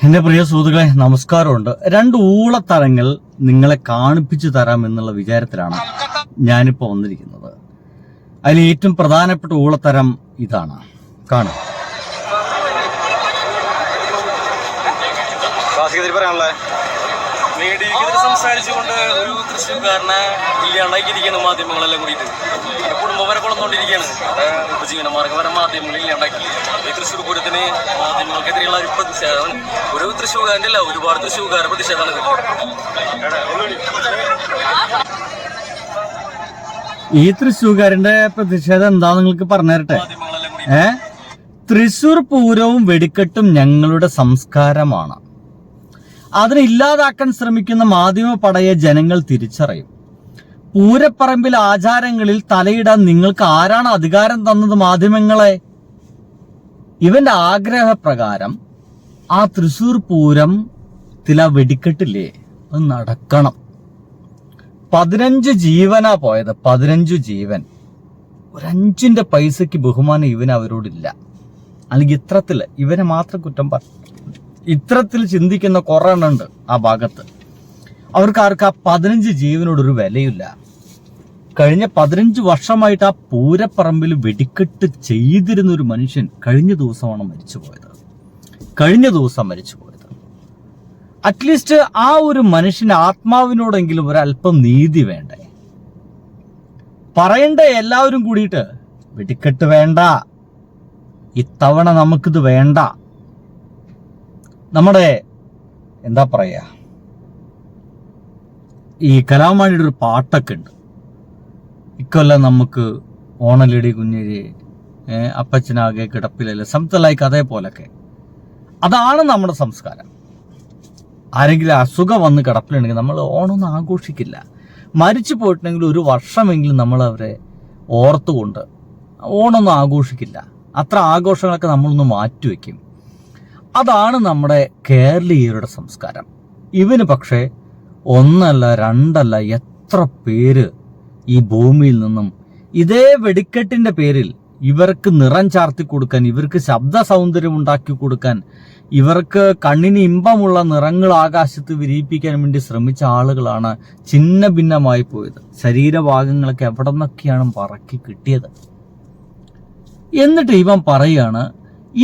എന്റെ പ്രിയ സുഹൃത്തുക്കളെ, നമസ്കാരമുണ്ട്. രണ്ട് ഊളത്തരങ്ങൾ നിങ്ങളെ കാണിപ്പിച്ചു തരാം എന്നുള്ള വിചാരത്തിലാണ് ഞാനിപ്പോ വന്നിരിക്കുന്നത്. അതിൽ ഏറ്റവും പ്രധാനപ്പെട്ട ഊളത്തരം ഇതാണ്. കാണുക. സംസാരിച്ചുകൊണ്ട് ഒരു തൃശ്ശൂർക്കാരനെ ഇല്ലാണ്ടാക്കിയിരിക്കുകയാണ് മാധ്യമങ്ങളെല്ലാം കൂടിയിട്ട്. കുടുംബം വരെ കൊണ്ടുകൊണ്ടിരിക്കുകയാണ്. ഉപജീവനമാർഗം വരെ മാധ്യമങ്ങൾ ഇല്ലാണ്ടാക്കി. ഈ തൃശ്ശൂർ പൂരത്തിന് മാധ്യമങ്ങൾക്കെതിരെയുള്ള ഒരു പ്രതിഷേധം ഒരു തൃശ്ശൂർക്കാരൻ്റെ അല്ല, ഒരുപാട് തൃശ്ശൂർക്കാരുടെ പ്രതിഷേധമാണ്. ഈ തൃശ്ശൂർക്കാരന്റെ പ്രതിഷേധം എന്താ നിങ്ങൾക്ക് പറഞ്ഞുതരട്ടെ. തൃശ്ശൂർ പൂരവും വെടിക്കെട്ടും ഞങ്ങളുടെ സംസ്കാരമാണ്. അതിനെ ഇല്ലാതാക്കാൻ ശ്രമിക്കുന്ന മാധ്യമ പടയെ ജനങ്ങൾ തിരിച്ചറിയും. പൂരപ്പറമ്പിൽ ആചാരങ്ങളിൽ തലയിടാൻ നിങ്ങൾക്ക് ആരാണ് അധികാരം തന്നത്? മാധ്യമങ്ങളെ. ഇവന്റെ ആഗ്രഹപ്രകാരം ആ തൃശ്ശൂർ പൂരം വെടിക്കെട്ടില്ലേ, അത് നടക്കണം. 15 ജീവനാ പോയത്. 15 ജീവൻ. ഒരു 5ന്റെ പൈസക്ക് ബഹുമാനം ഇവന് അവരോടില്ല. അല്ലെങ്കിൽ ഇവനെ മാത്രം കുറ്റം ഇത്തരത്തിൽ ചിന്തിക്കുന്ന കുറെ എണ്ണുണ്ട് ആ ഭാഗത്ത്. അവർക്കാർക്ക് ആ 15 ജീവനോടൊരു വിലയില്ല. കഴിഞ്ഞ 15 വർഷമായിട്ട് ആ പൂരപ്പറമ്പിൽ വെടിക്കെട്ട് ചെയ്തിരുന്ന ഒരു മനുഷ്യൻ കഴിഞ്ഞ ദിവസമാണ് മരിച്ചുപോയത്. അറ്റ്ലീസ്റ്റ് ആ ഒരു മനുഷ്യന്റെ ആത്മാവിനോടെങ്കിലും ഒരല്പം നീതി വേണ്ടേ? പറയണ്ടേ എല്ലാവരും കൂടിയിട്ട്, വെടിക്കെട്ട് വേണ്ട, ഇത്തവണ നമുക്കിത് വേണ്ട. നമ്മുടെ എന്താ പറയാ, ഈ കലാമാണിയുടെ ഒരു പാട്ടൊക്കെ ഉണ്ട്. ഇക്കൊല്ലം നമുക്ക് ഓണലിടി കുഞ്ഞിരി, അപ്പച്ചനാകെ കിടപ്പിലല്ലേ, സംതിങ് ലൈക്ക് അതേപോലൊക്കെ. അതാണ് നമ്മുടെ സംസ്കാരം. ആരെങ്കിലും അസുഖം വന്ന് കിടപ്പിലുണ്ടെങ്കിൽ നമ്മൾ ഓണമൊന്നും ആഘോഷിക്കില്ല. മരിച്ചു പോയിട്ടുണ്ടെങ്കിൽ ഒരു വർഷമെങ്കിലും നമ്മൾ അവരെ ഓർത്തുകൊണ്ട് ഓണമൊന്നും ആഘോഷിക്കില്ല. അത്ര ആഘോഷങ്ങളൊക്കെ നമ്മളൊന്ന് മാറ്റിവെക്കും. അതാണ് നമ്മുടെ കേരളീയരുടെ സംസ്കാരം. ഇവന് പക്ഷേ 1 അല്ല 2 അല്ല എത്ര പേര് ഈ ഭൂമിയിൽ നിന്നും ഇതേ വെടിക്കെട്ടിന്റെ പേരിൽ ഇവർക്ക് നിറം ചാർത്തി കൊടുക്കാൻ, ഇവർക്ക് ശബ്ദ സൗന്ദര്യം ഉണ്ടാക്കി കൊടുക്കാൻ, ഇവർക്ക് കണ്ണിന് ഇമ്പമുള്ള നിറങ്ങൾ ആകാശത്ത് വിരിയിപ്പിക്കാൻ വേണ്ടി ശ്രമിച്ച ആളുകളാണ് ചിന്ന ഭിന്നമായി പോയത്. ശരീരഭാഗങ്ങളൊക്കെ എവിടെ നിന്നൊക്കെയാണ് പറക്കി കിട്ടിയത്. എന്നിട്ട് ഇവൻ പറയാണ്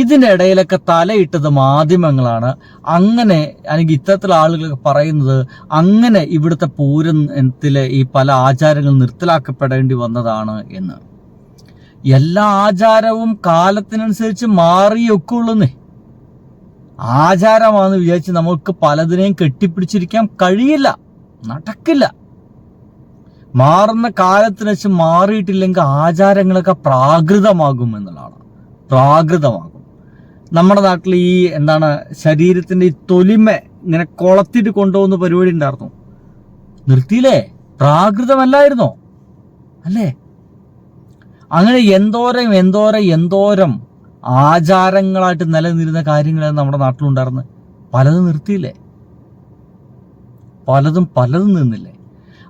ഇതിന്റെ ഇടയിലൊക്കെ തലയിട്ടത് മാധ്യമങ്ങളാണ്. അങ്ങനെ അല്ലെങ്കിൽ ഇത്തരത്തിലുള്ള ആളുകളൊക്കെ പറയുന്നത് അങ്ങനെ ഇവിടുത്തെ പൂരത്തിലെ ഈ പല ആചാരങ്ങൾ നിർത്തലാക്കപ്പെടേണ്ടി വന്നതാണ് എന്ന്. എല്ലാ ആചാരവും കാലത്തിനനുസരിച്ച് മാറിയൊക്കെയുള്ളൂന്നേ. ആചാരമാണെന്ന് വിചാരിച്ച് നമുക്ക് പലതിനെയും കെട്ടിപ്പിടിച്ചിരിക്കാൻ കഴിയില്ല, നടക്കില്ല. മാറുന്ന കാലത്തിനനുസരിച്ച് മാറിയിട്ടില്ലെങ്കിൽ ആചാരങ്ങളൊക്കെ പ്രാകൃതമാകും എന്നുള്ളതാണ്. പ്രാകൃതമാകും. നമ്മുടെ നാട്ടിൽ ഈ ശരീരത്തിന്റെ ഈ തൊലിമ ഇങ്ങനെ കൊളത്തിട്ട് കൊണ്ടുപോകുന്ന പരിപാടി ഉണ്ടായിരുന്നു. നിർത്തിയില്ലേ? പ്രാകൃതമല്ലായിരുന്നോ? അല്ലേ? അങ്ങനെ എന്തോരം ആചാരങ്ങളായിട്ട് നിലനിന്നിരുന്ന കാര്യങ്ങളാണ് നമ്മുടെ നാട്ടിലുണ്ടായിരുന്നത്. പലതും നിർത്തിയില്ലേ? പലതും നിന്നില്ലേ?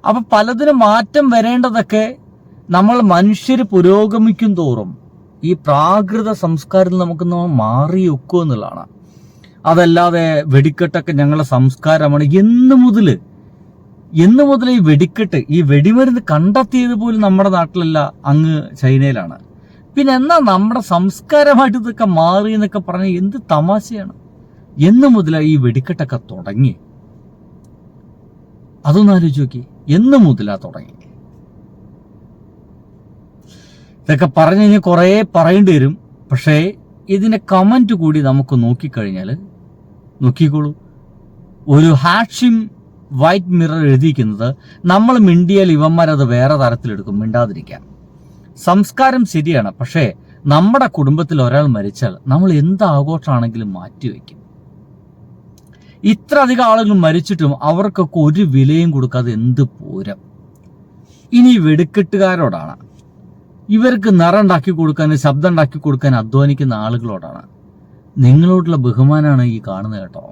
അപ്പൊ പലതിനും മാറ്റം വരേണ്ടതൊക്കെ നമ്മൾ മനുഷ്യര് പുരോഗമിക്കും തോറും ഈ പ്രാകൃത സംസ്കാരത്തിൽ നമുക്ക് മാറിയൊക്കുക എന്നുള്ളതാണ്. അതല്ലാതെ വെടിക്കെട്ടൊക്കെ ഞങ്ങളുടെ സംസ്കാരമാണ്. എന്ന് മുതൽ ഈ വെടിക്കെട്ട്, ഈ വെടിമരുന്ന് കണ്ടെത്തിയത് പോലും നമ്മുടെ നാട്ടിലല്ല, അങ്ങ് ചൈനയിലാണ്. പിന്നെ എന്നാ നമ്മുടെ സംസ്കാരമായിട്ട് ഇതൊക്കെ മാറി എന്നൊക്കെ പറഞ്ഞ എന്ത് തമാശയാണ്. എന്ന് മുതലാണ് ഈ വെടിക്കെട്ടൊക്കെ തുടങ്ങി? അതൊന്നും ആലോചിച്ച് നോക്കി. എന്ന് മുതലാ തുടങ്ങി? ഇതൊക്കെ പറഞ്ഞു കഴിഞ്ഞാൽ കുറേ പറയേണ്ടി വരും. പക്ഷേ ഇതിന്റെ കമന്റ് കൂടി നമുക്ക് നോക്കിക്കഴിഞ്ഞാൽ, നോക്കിക്കോളൂ. ഒരു ഹാഷിം വൈറ്റ് മിറർ എഴുതിയിരിക്കുന്നത്, നമ്മൾ മിണ്ടിയാൽ ഇവന്മാരത് വേറെ തരത്തിലെടുക്കും, മിണ്ടാതിരിക്കാം. സംസ്കാരം ശരിയാണ്, പക്ഷേ നമ്മുടെ കുടുംബത്തിൽ ഒരാൾ മരിച്ചാൽ നമ്മൾ എന്ത് ആഘോഷമാണെങ്കിലും മാറ്റിവെക്കും. ഇത്ര അധികം ആളുകൾ മരിച്ചിട്ടും അവർക്കൊക്കെ ഒരു വിലയും കൊടുക്കാതെ എന്ത് പൂരം. ഇനി വെടിക്കെട്ടുകാരോടാണ്, ഇവർക്ക് നിറം ഉണ്ടാക്കി കൊടുക്കാൻ, ശബ്ദം ഉണ്ടാക്കി കൊടുക്കാൻ അധ്വാനിക്കുന്ന ആളുകളോടാണ്. നിങ്ങളോടുള്ള ബഹുമാനാണ് ഈ കാണുന്നത് കേട്ടോ.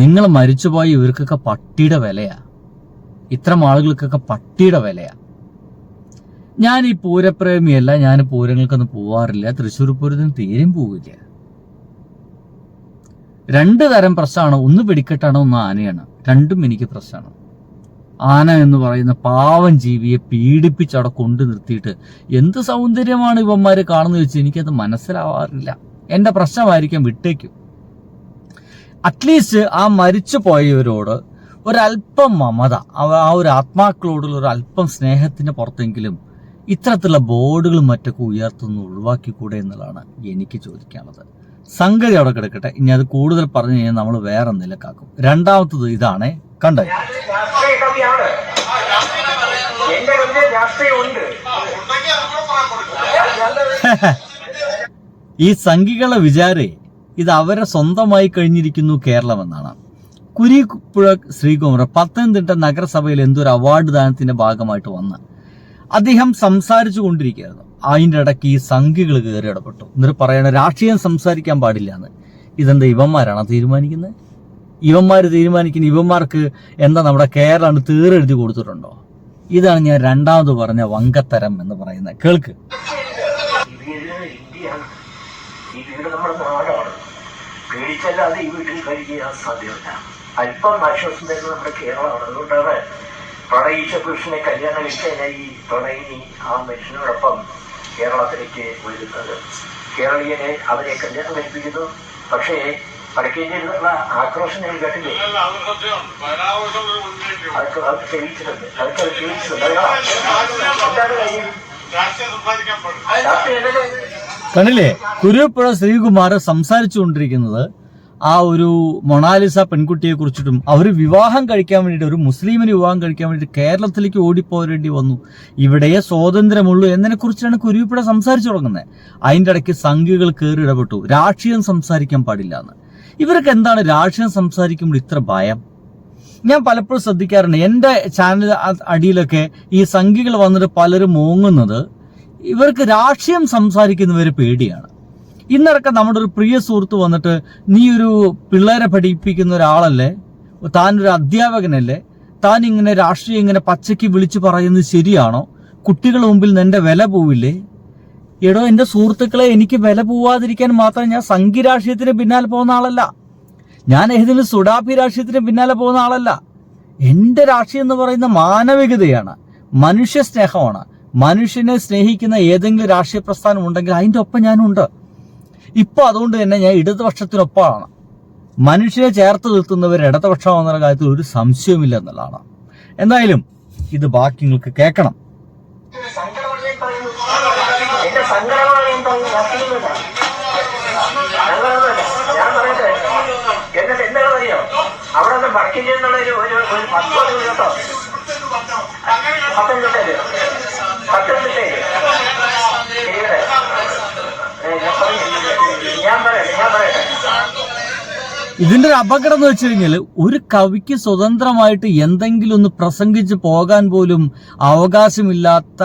നിങ്ങൾ മരിച്ചുപോയ ഇവർക്കൊക്കെ പട്ടിയുടെ വിലയാ. ഇത്തരം ആളുകൾക്കൊക്കെ പട്ടിയുടെ വിലയാ. ഞാൻ ഈ പൂരപ്രേമിയല്ല, ഞാൻ പൂരങ്ങൾക്കൊന്നും പോവാറില്ല. തൃശ്ശൂർ പൂരത്തിന് തീരെയും പോവില്ല. രണ്ട് തരം പ്രശ്നമാണ്, ഒന്ന് വെടിക്കെട്ടാണ്, ഒന്ന് ആനയാണ്. രണ്ടും എനിക്ക് പ്രശ്നമാണ്. ആന എന്ന് പറയുന്ന പാവം ജീവിയെ പീഡിപ്പിച്ച് അവിടെ കൊണ്ടു നിർത്തിയിട്ട് എന്ത് സൗന്ദര്യമാണ് ഇവന്മാര് കാണുന്നത് വെച്ച് എനിക്കത് മനസ്സിലാവാറില്ല. എന്റെ പ്രശ്നമായിരിക്കാം, വിട്ടേക്കും. അറ്റ്ലീസ്റ്റ് ആ മരിച്ചു പോയവരോട് ഒരല്പം മമത, ആ ഒരു ആത്മാക്കളോടുള്ള ഒരു അല്പം സ്നേഹത്തിന്റെ പുറത്തെങ്കിലും ഇത്തരത്തിലുള്ള ബോർഡുകളും മറ്റൊക്കെ ഉയർത്തുന്ന ഒഴിവാക്കിക്കൂടെ എന്നുള്ളതാണ് എനിക്ക് ചോദിക്കാനുള്ളത്. സംഗതി അവിടെ കിടക്കട്ടെ. ഇനി അത് കൂടുതൽ പറഞ്ഞു കഴിഞ്ഞാൽ നമ്മൾ വേറെ നിലക്കാക്കും. രണ്ടാമത്തത് ഇതാണ് കണ്ടത്. ഈ സംഘികളുടെ വിചാരേ ഇത് അവരെ സ്വന്തമായി കഴിഞ്ഞിരിക്കുന്നു കേരളം എന്നാണ്. കുരീപ്പുഴ ശ്രീകുമാർ പത്തനംതിട്ട നഗരസഭയിൽ എന്തൊരു അവാർഡ് ദാനത്തിന്റെ ഭാഗമായിട്ട് വന്ന് അദ്ദേഹം സംസാരിച്ചു കൊണ്ടിരിക്കുകയായിരുന്നു. അതിൻ്റെ ഇടയ്ക്ക് ഈ സംഘികൾ കയറി ഇടപെട്ടു. എന്നിട്ട് പറയണ രാഷ്ട്രീയം സംസാരിക്കാൻ പാടില്ല എന്ന്. ഇതെന്താ ഇവന്മാരാണോ തീരുമാനിക്കുന്നത്? ഇവന്മാർ തീരുമാനിക്കുന്ന ഇവന്മാർക്ക് എന്താ നമ്മുടെ കേരളം തീരെഴുതി കൊടുത്തിട്ടുണ്ടോ? ഇതാണ് ഞാൻ രണ്ടാമത് പറഞ്ഞ വങ്കത്തരം എന്ന് പറയുന്നത്. കേൾക്ക്. ഈ വീട് നമ്മുടെ നാടാണ്. പേടിച്ചല്ലാതെ ഈ വീട്ടിൽ കഴിയാൻ സാധ്യമല്ല. അല്പം ആശ്വാസം തരുന്നത് നമ്മുടെ കേരളമാണ്. അതുകൊണ്ടാണ് പ്രണയിച്ച പുരുഷനെ കല്യാണം കഴിക്കാൻ ഈ പ്രണയിനി ആ മനുഷ്യനോടൊപ്പം കേരളത്തിലേക്ക് വരുന്നത്. കേരളീയനെ അവരെ കല്യാണം കഴിപ്പിക്കുന്നു. പക്ഷേ വടക്കേന്ത്യയിലുള്ള ആക്രോശം ഞങ്ങൾ കേട്ടില്ലേ? അതൊക്കെ തെളിയിച്ചിട്ടുണ്ട്. അതൊക്കെ തെളിയിച്ചിട്ടുണ്ട്. എന്താണ് കാര്യം? കണ്ടില്ലേ? കുരുപ്പുഴ ശ്രീകുമാർ സംസാരിച്ചുകൊണ്ടിരിക്കുന്നത് ആ ഒരു മൊണാലിസ പെൺകുട്ടിയെ കുറിച്ചിട്ടും അവർ വിവാഹം കഴിക്കാൻ വേണ്ടിയിട്ട്, ഒരു മുസ്ലിമിന് വിവാഹം കഴിക്കാൻ വേണ്ടിയിട്ട് കേരളത്തിലേക്ക് ഓടിപ്പോരേണ്ടി വന്നു, ഇവിടെയേ സ്വാതന്ത്ര്യമുള്ളൂ എന്നതിനെ കുറിച്ചാണ് കുരുപ്പുഴ സംസാരിച്ചു തുടങ്ങുന്നത്. അതിൻ്റെ ഇടയ്ക്ക് സംഘികൾ കയറി ഇടപെട്ടു. രാഷ്ട്രീയം സംസാരിക്കാൻ പാടില്ല എന്ന്. ഇവർക്ക് എന്താണ് രാഷ്ട്രീയം സംസാരിക്കുമ്പോൾ ഇത്ര ഭയം? ഞാൻ പലപ്പോഴും ശ്രദ്ധിക്കാറുണ്ട്. എൻ്റെ ചാനൽ അടിയിലൊക്കെ ഈ സംഘികൾ വന്നിട്ട് പലരും മോങ്ങുന്നത് ഇവർക്ക് രാഷ്ട്രീയം സംസാരിക്കുന്നവരെ പേടിയാണ്. ഇന്നടക്കം നമ്മുടെ ഒരു പ്രിയ സുഹൃത്ത് വന്നിട്ട്, നീ ഒരു പിള്ളേരെ പഠിപ്പിക്കുന്ന ഒരാളല്ലേ, താനൊരു അധ്യാപകനല്ലേ, താൻ ഇങ്ങനെ രാഷ്ട്രീയം ഇങ്ങനെ പച്ചയ്ക്ക് വിളിച്ചു പറയുന്നത് ശരിയാണോ? കുട്ടികളുടെ മുമ്പിൽ നിന്റെ വില പോവില്ലേ? എടോ എൻ്റെ സുഹൃത്തുക്കളെ, എനിക്ക് വില പോവാതിരിക്കാൻ മാത്രം ഞാൻ സംഘി രാഷ്ട്രീയത്തിന് പിന്നാലെ പോകുന്ന ആളല്ല. ഞാൻ ഏതെങ്കിലും സുഡാപ്പി രാഷ്ട്രീയത്തിന് പിന്നാലെ പോകുന്ന ആളല്ല. എൻ്റെ രാഷ്ട്രീയം എന്ന് പറയുന്ന മാനവികതയാണ്, മനുഷ്യ സ്നേഹമാണ്. മനുഷ്യനെ സ്നേഹിക്കുന്ന ഏതെങ്കിലും രാഷ്ട്രീയ പ്രസ്ഥാനം ഉണ്ടെങ്കിൽ അതിൻ്റെ ഒപ്പം ഞാനുണ്ട്. ഇപ്പോൾ അതുകൊണ്ട് തന്നെ ഞാൻ ഇടതുപക്ഷത്തിനൊപ്പമാണ്. മനുഷ്യനെ ചേർത്ത് നിർത്തുന്നവർ ഇടതുപക്ഷമാണെന്ന കാര്യത്തിൽ ഒരു സംശയവുമില്ല എന്നുള്ളതാണ്. എന്തായാലും ഇത് ബാക്കി നിങ്ങൾക്ക് കേൾക്കണം. എന്നിട്ട് എന്താണെന്നറിയോ, അവിടെ നിന്ന് വടക്കിൽ നിന്നുള്ള ഒരു 10 കേട്ടോ, പത്തനംതിട്ടയില് ഞാൻ പറയട്ടെ. ഇതിന്റെ ഒരു അപകടം എന്ന് വെച്ച് കഴിഞ്ഞാൽ, ഒരു കവിക്ക് സ്വതന്ത്രമായിട്ട് എന്തെങ്കിലും ഒന്ന് പ്രസംഗിച്ച് പോകാൻ പോലും അവകാശമില്ലാത്ത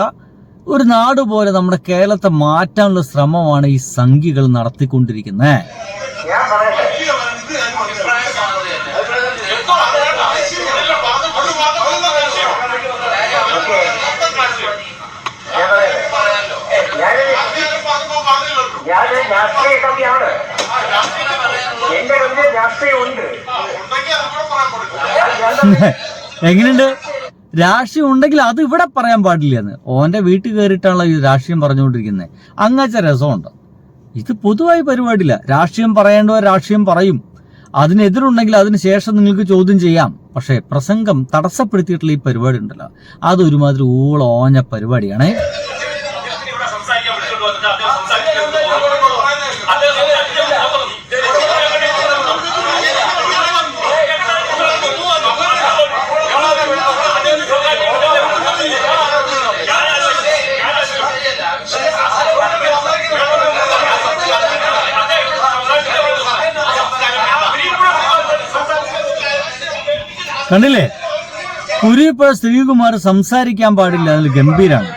ഒരു നാട് പോലെ നമ്മുടെ കേരളത്തെ മാറ്റാനുള്ള ശ്രമമാണ് ഈ സംഘികൾ നടത്തിക്കൊണ്ടിരിക്കുന്നത്. ഞാൻ പറയട്ടെ, ഞാൻ രാഷ്ട്രീയ കവിയാണ്. എന്റെ കവിത രാഷ്ട്രീയം ഉണ്ട്. എങ്ങനെയുണ്ട്? രാഷ്ട്രീയം ഉണ്ടെങ്കിൽ അത് ഇവിടെ പറയാൻ പാടില്ലെന്ന്. ഓന്റെ വീട്ടിൽ കയറിയിട്ടാണല്ലോ ഈ രാഷ്ട്രീയം പറഞ്ഞുകൊണ്ടിരിക്കുന്നത്. അങ്ങനത്തെ രസമുണ്ട്. ഇത് പൊതുവായി പരിപാടിയില്ല. രാഷ്ട്രീയം പറയേണ്ടവർ രാഷ്ട്രീയം പറയും. അതിനെതിരുണ്ടെങ്കിൽ അതിന് ശേഷം നിങ്ങൾക്ക് ചോദ്യം ചെയ്യാം. പക്ഷേ പ്രസംഗം തടസ്സപ്പെടുത്തിയിട്ടുള്ള ഈ പരിപാടി ഉണ്ടല്ലോ, അതൊരുമാതിരി ഊളോഞ്ഞ പരിപാടിയാണേ. കണ്ടില്ലേ? കുരുപ്പുഴ ശ്രീകുമാർ സംസാരിക്കാൻ പാടില്ല, അതിൽ ഗംഭീരാണ്.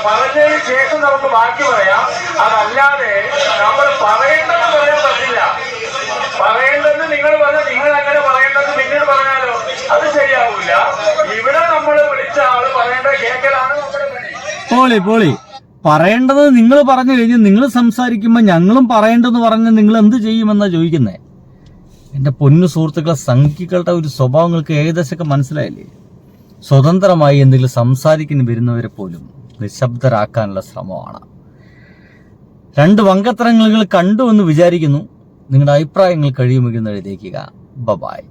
പറഞ്ഞതിന് ശേഷം നമുക്ക് ബാക്കി പറയാം. അതല്ലാതെ നമ്മൾ പറയേണ്ടതെന്ന് പറയാൻ പറ്റില്ല. പറയേണ്ടതെന്ന് നിങ്ങൾ പറഞ്ഞാൽ നിങ്ങൾ അങ്ങനെ പറയേണ്ടത് പിന്നീട് പറഞ്ഞാലോ അത് ശരിയാവില്ല. ഇവിടെ നമ്മൾ വിളിച്ച ആള് പറയേണ്ട പോളി പറയേണ്ടത് നിങ്ങൾ പറഞ്ഞു കഴിഞ്ഞ് നിങ്ങൾ സംസാരിക്കുമ്പോൾ ഞങ്ങളും പറയേണ്ടതെന്ന് പറഞ്ഞ് നിങ്ങൾ എന്ത് ചെയ്യുമെന്നാ ചോദിക്കുന്നേ. എൻ്റെ പൊന്നു സുഹൃത്തുക്കളെ, സംഘികളുടെ ഒരു സ്വഭാവങ്ങൾക്ക് ഏകദേശമൊക്കെ മനസ്സിലായില്ലേ? സ്വതന്ത്രമായി എന്തെങ്കിലും സംസാരിക്കുന്ന വരുന്നവരെ പോലും നിശബ്ദരാക്കാനുള്ള ശ്രമമാണ്. 2 വങ്കത്തരങ്ങൾ കണ്ടു എന്ന് വിചാരിക്കുന്നു. നിങ്ങളുടെ അഭിപ്രായങ്ങൾ കഴിയുമെന്ന് എഴുതിയേക്കുക. ബൈ.